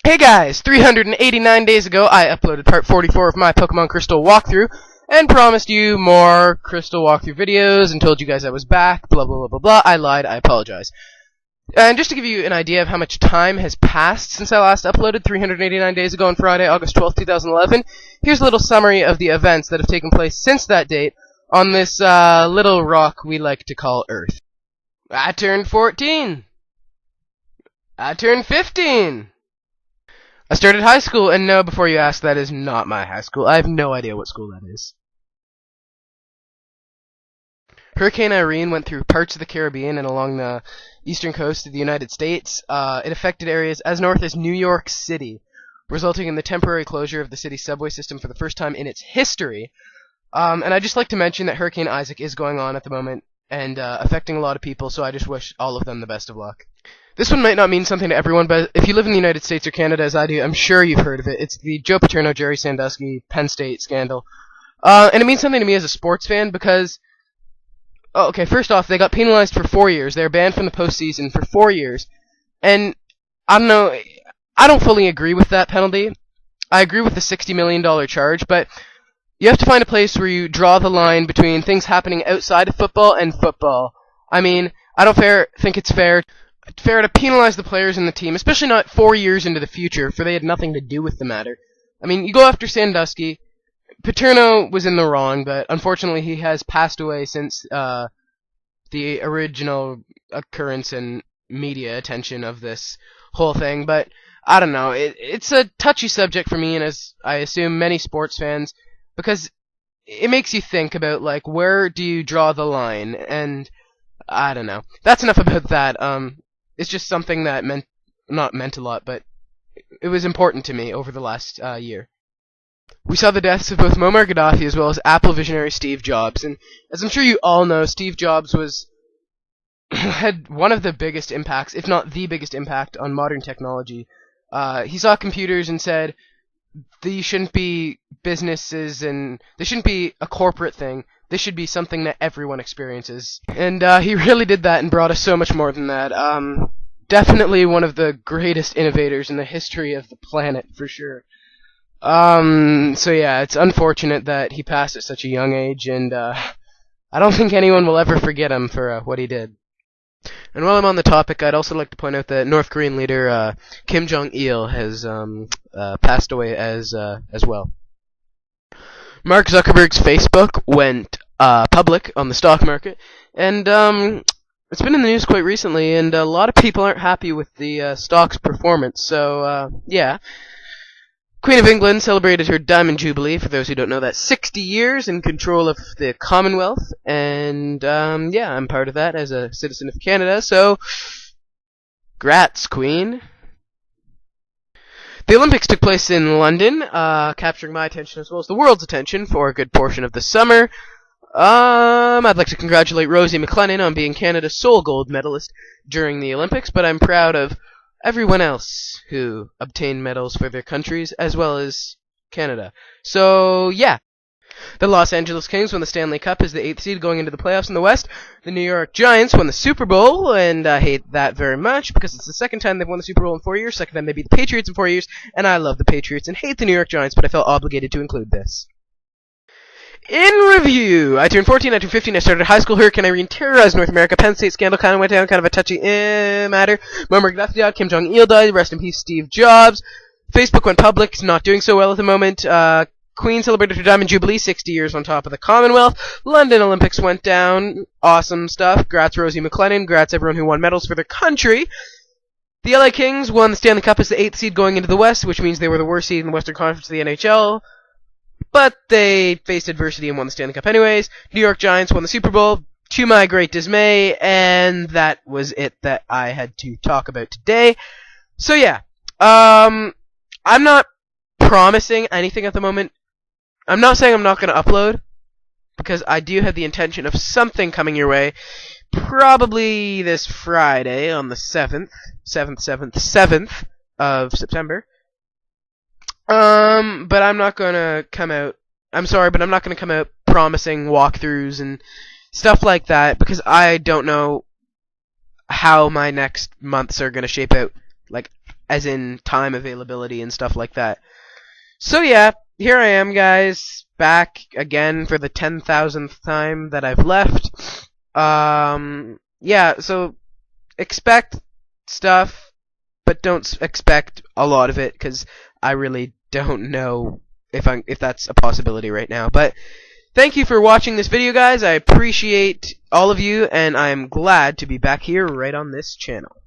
Hey guys, 389 days ago I uploaded part 44 of my Pokemon Crystal walkthrough and promised you more Crystal walkthrough videos and told you guys I was back, blah blah blah blah blah. I lied, I apologize. And just to give you an idea of how much time has passed since I last uploaded 389 days ago on Friday, August 12th, 2011, here's a little summary of the events that have taken place since that date on this little rock we like to call Earth. I turned 14. I turned 15. I started high school, and no, before you ask, that is not my high school. I have no idea what school that is. Hurricane Irene went through parts of the Caribbean and along the eastern coast of the United States. It affected areas as north as New York City, resulting in the temporary closure of the city's subway system for the first time in its history. And I'd just like to mention that Hurricane Isaac is going on at the moment and affecting a lot of people, so I just wish all of them the best of luck. This one might not mean something to everyone, but if you live in the United States or Canada as I do, I'm sure you've heard of it. It's the Joe Paterno, Jerry Sandusky, Penn State scandal. And it means something to me as a sports fan because, okay, first off, they got penalized for 4 years. They were banned from the postseason for 4 years. And, I don't know, I don't fully agree with that penalty. I agree with the $60 million charge, but you have to find a place where you draw the line between things happening outside of football and football. I mean, I don't think it's fair to penalize the players in the team, especially not 4 years into the future, for they had nothing to do with the matter. I mean, you go after Sandusky. Paterno was in the wrong, but unfortunately he has passed away since the original occurrence and media attention of this whole thing. But I don't know, it's a touchy subject for me, and as I assume many sports fans, because it makes you think about, like, where do you draw the line, and I don't know. That's enough about that. It's just something that not meant a lot, but it was important to me over the last year. We saw the deaths of both Muammar Gaddafi as well as Apple visionary Steve Jobs, and as I'm sure you all know, Steve Jobs had one of the biggest impacts, if not the biggest impact, on modern technology. He saw computers and said, these shouldn't be businesses and they shouldn't be a corporate thing. This should be something that everyone experiences. And he really did that and brought us so much more than that. Definitely one of the greatest innovators in the history of the planet, for sure. So yeah, it's unfortunate that he passed at such a young age, and I don't think anyone will ever forget him for what he did. And while I'm on the topic, I'd also like to point out that North Korean leader Kim Jong-il has passed away as well. Mark Zuckerberg's Facebook went public on the stock market, and it's been in the news quite recently, and a lot of people aren't happy with the stock's performance. So yeah. Queen of England celebrated her Diamond Jubilee, for those who don't know that, 60 years in control of the Commonwealth, and yeah, I'm part of that as a citizen of Canada, so grats, Queen. The Olympics took place in London, capturing my attention as well as the world's attention for a good portion of the summer. I'd like to congratulate Rosie McLennan on being Canada's sole gold medalist during the Olympics, but I'm proud of everyone else who obtained medals for their countries, as well as Canada. So, yeah. The Los Angeles Kings won the Stanley Cup as the 8th seed going into the playoffs in the West. The New York Giants won the Super Bowl, and I hate that very much, because it's the second time they've won the Super Bowl in 4 years, second time they beat the Patriots in 4 years, and I love the Patriots and hate the New York Giants, but I felt obligated to include this. In review, I turned 14, I turned 15, I started high school. Hurricane Irene terrorized North America. Penn State scandal kind of went down, kind of a touchy matter. Muammar Gaddafi died, Kim Jong-il died, rest in peace Steve Jobs. Facebook went public, not doing so well at the moment. Queen celebrated her Diamond Jubilee, 60 years on top of the Commonwealth. London Olympics went down, awesome stuff. Grats Rosie McLennan, grats everyone who won medals for their country. The LA Kings won the Stanley Cup as the 8th seed going into the West, which means they were the worst seed in the Western Conference of the NHL. But they faced adversity and won the Stanley Cup anyways. New York Giants won the Super Bowl, to my great dismay, and that was it that I had to talk about today. So yeah, I'm not promising anything at the moment. I'm not saying I'm not going to upload, because I do have the intention of something coming your way, probably this Friday on the 7th of September. But I'm not gonna come out, I'm sorry, but I'm not gonna come out promising walkthroughs and stuff like that, because I don't know how my next months are gonna shape out, like, as in time availability and stuff like that. So yeah, here I am, guys, back again for the 10,000th time that I've left. Yeah, so expect stuff, but don't expect a lot of it, because I really don't know if that's a possibility right now. But thank you for watching this video, guys. I appreciate all of you, and I'm glad to be back here right on this channel.